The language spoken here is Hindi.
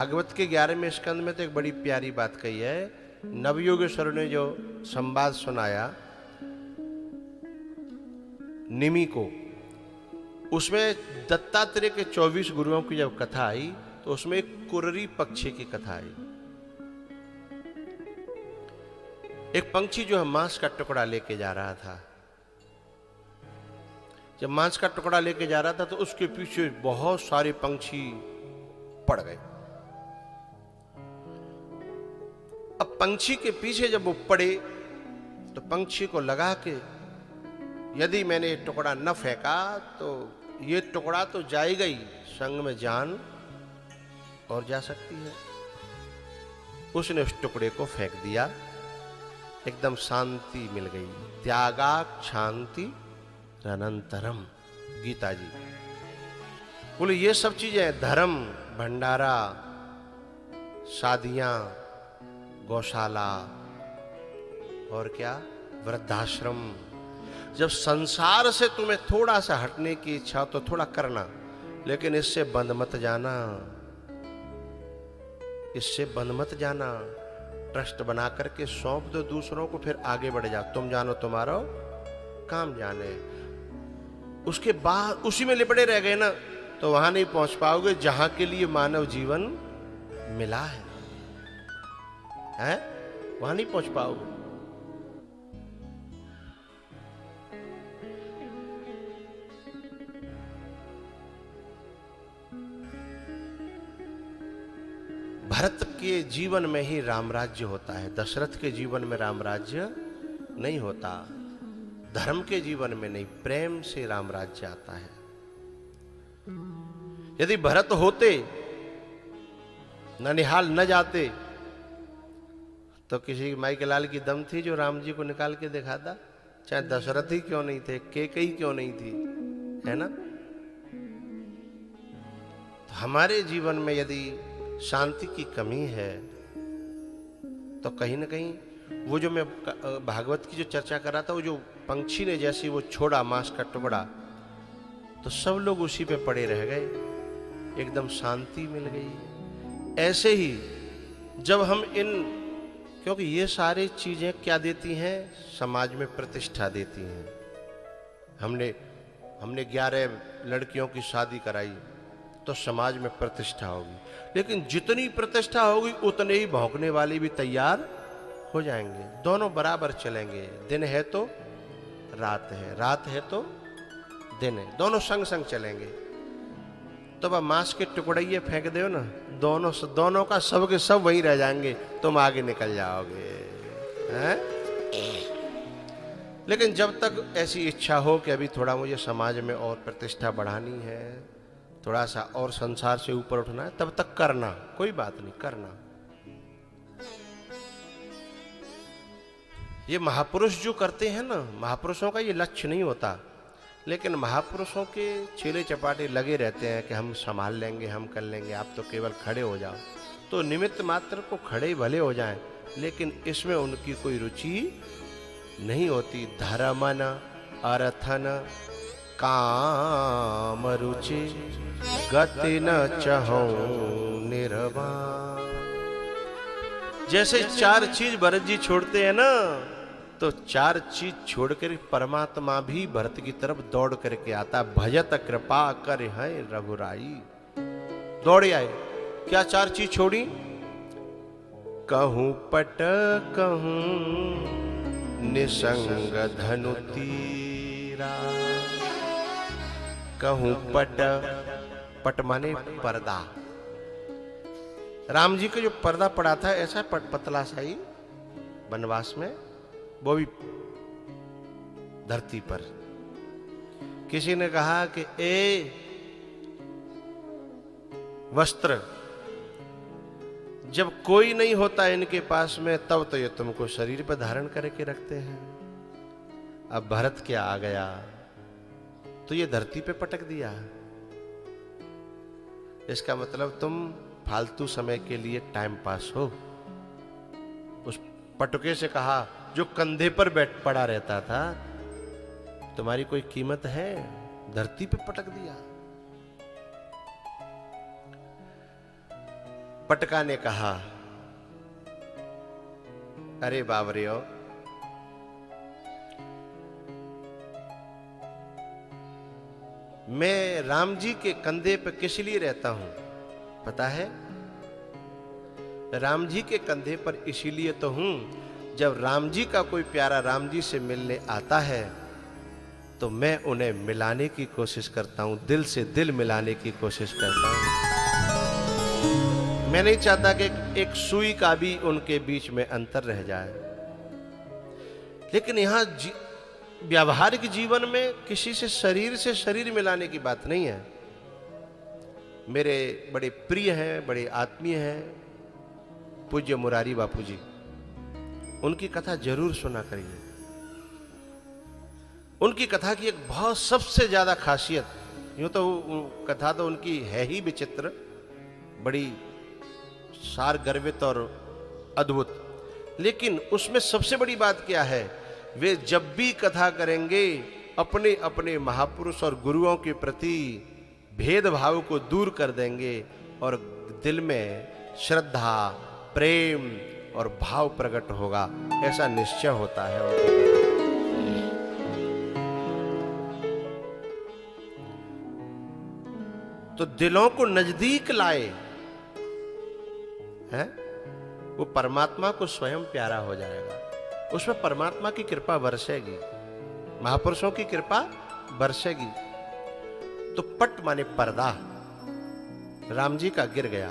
भागवत के 11वें स्कंद में तो एक बड़ी प्यारी बात कही है। नवयोगेश्वर ने जो संवाद सुनाया निमि को, उसमें दत्तात्रेय के 24 गुरुओं की जब कथा आई तो उसमें एक कुररी पक्षी की कथा आई। एक पंछी जो है मांस का टुकड़ा लेके जा रहा था। जब मांस का टुकड़ा लेके जा रहा था तो उसके पीछे बहुत सारे पंछी पड़ गए। अब पंछी के पीछे जब वो पड़े तो पंछी को लगा कि यदि मैंने टुकड़ा न फेंका तो ये टुकड़ा तो जाएगा ही, संग में जान और जा सकती है। उसने उस टुकड़े को फेंक दिया, एकदम शांति मिल गई। त्यागा शांति अनंतरम, गीता जी बोले ये सब चीजें, धर्म, भंडारा, शादियां, गौशाला और क्या, वृद्धाश्रम, जब संसार से तुम्हें थोड़ा सा हटने की इच्छा तो थोड़ा करना, लेकिन इससे बंद मत जाना, इससे बंद मत जाना। ट्रस्ट बना करके सौंप दो दूसरों को, फिर आगे बढ़ जाओ। तुम जानो तुम्हारा काम जाने। उसके बाद उसी में लिपटे रह गए ना तो वहां नहीं पहुंच पाओगे जहां के लिए मानव जीवन मिला है, वहां नहीं पहुंच पाओगे। भरत के जीवन में ही राम राज्य होता है, दशरथ के जीवन में राम राज्य नहीं होता, धर्म के जीवन में नहीं, प्रेम से राम राज्य आता है। यदि भरत होते, ननिहाल न जाते, तो किसी माई के लाल की दम थी जो राम जी को निकाल के दिखाता? चाहे दशरथ ही क्यों नहीं थे, कैकेयी क्यों नहीं थी, है ना? तो हमारे जीवन में यदि शांति की कमी है तो कहीं ना कहीं वो जो मैं भागवत की जो चर्चा कर रहा था, वो जो पंछी ने जैसे वो छोड़ा मांस का टुकड़ा तो सब लोग उसी पे पड़े रह गए, एकदम शांति मिल गई। ऐसे ही जब हम क्योंकि ये सारी चीजें क्या देती हैं, समाज में प्रतिष्ठा देती हैं। हमने 11 लड़कियों की शादी कराई तो समाज में प्रतिष्ठा होगी, लेकिन जितनी प्रतिष्ठा होगी उतने ही भौंकने वाले भी तैयार हो जाएंगे। दोनों बराबर चलेंगे, दिन है तो रात है, रात है तो दिन है, दोनों संग संग चलेंगे। तो अब मांस के टुकड़े ये फेंक दो ना, दोनों का सब के सब वहीं रह जाएंगे, तुम आगे निकल जाओगे, हैं? लेकिन जब तक ऐसी इच्छा हो कि अभी थोड़ा मुझे समाज में और प्रतिष्ठा बढ़ानी है, थोड़ा सा और संसार से ऊपर उठना है, तब तक करना, कोई बात नहीं, करना। ये महापुरुष जो करते हैं ना, महापुरुषों का ये लक्ष्य नहीं होता, लेकिन महापुरुषों के चेले चपाटे लगे रहते हैं कि हम संभाल लेंगे, हम कर लेंगे, आप तो केवल खड़े हो जाओ। तो निमित्त मात्र को खड़े भले हो जाएं, लेकिन इसमें उनकी कोई रुचि नहीं होती। धर्मन अर्थन काम रुचि गति न चहु निर्वाण। जैसे 4 चीज भरत जी छोड़ते हैं ना, तो 4 चीज छोड़कर परमात्मा भी भरत की तरफ दौड़ करके आता। भजत कृपा कर है रघुराई, दौड़े आए। क्या 4 चीज छोड़ी? कहूं पट कहूं निसंग धनु तीरा। कहूं पट माने पर्दा। राम जी का जो पर्दा पड़ा था ऐसा पतला सा ही वनवास में, वो भी धरती पर। किसी ने कहा कि वस्त्र जब कोई नहीं होता इनके पास में, तब तो ये तुमको शरीर पर धारण करके रखते हैं। अब भरत क्या आ गया तो ये धरती पे पटक दिया। इसका मतलब तुम फालतू समय के लिए टाइम पास हो। उस पटुके से कहा जो कंधे पर बैठ पड़ा रहता था, तुम्हारी कोई कीमत है? धरती पे पटक दिया। पटका ने कहा, अरे बावरियो, मैं राम जी के कंधे पर किस लिए रहता हूं पता है? राम जी के कंधे पर इसीलिए तो हूं, जब राम जी का कोई प्यारा राम जी से मिलने आता है तो मैं उन्हें मिलाने की कोशिश करता हूं, दिल से दिल मिलाने की कोशिश करता हूं। मैं नहीं चाहता कि एक सुई का भी उनके बीच में अंतर रह जाए। लेकिन यहां व्यावहारिक जीवन में किसी से शरीर मिलाने की बात नहीं है। मेरे बड़े प्रिय हैं, बड़े आत्मीय हैं पूज्य मुरारी बापू जी, उनकी कथा जरूर सुना करिए। उनकी कथा की एक बहुत सबसे ज्यादा खासियत, यूं तो कथा तो उनकी है ही विचित्र, बड़ी सारगर्भित और अद्भुत, लेकिन उसमें सबसे बड़ी बात क्या है, वे जब भी कथा करेंगे अपने अपने महापुरुष और गुरुओं के प्रति भेदभाव को दूर कर देंगे और दिल में श्रद्धा, प्रेम और भाव प्रकट होगा, ऐसा निश्चय होता है उनकी। तो दिलों को नजदीक लाए हैं, वो परमात्मा को स्वयं प्यारा हो जाएगा, उसमें परमात्मा की कृपा बरसेगी, महापुरुषों की कृपा बरसेगी। तो पट माने पर्दा राम जी का गिर गया।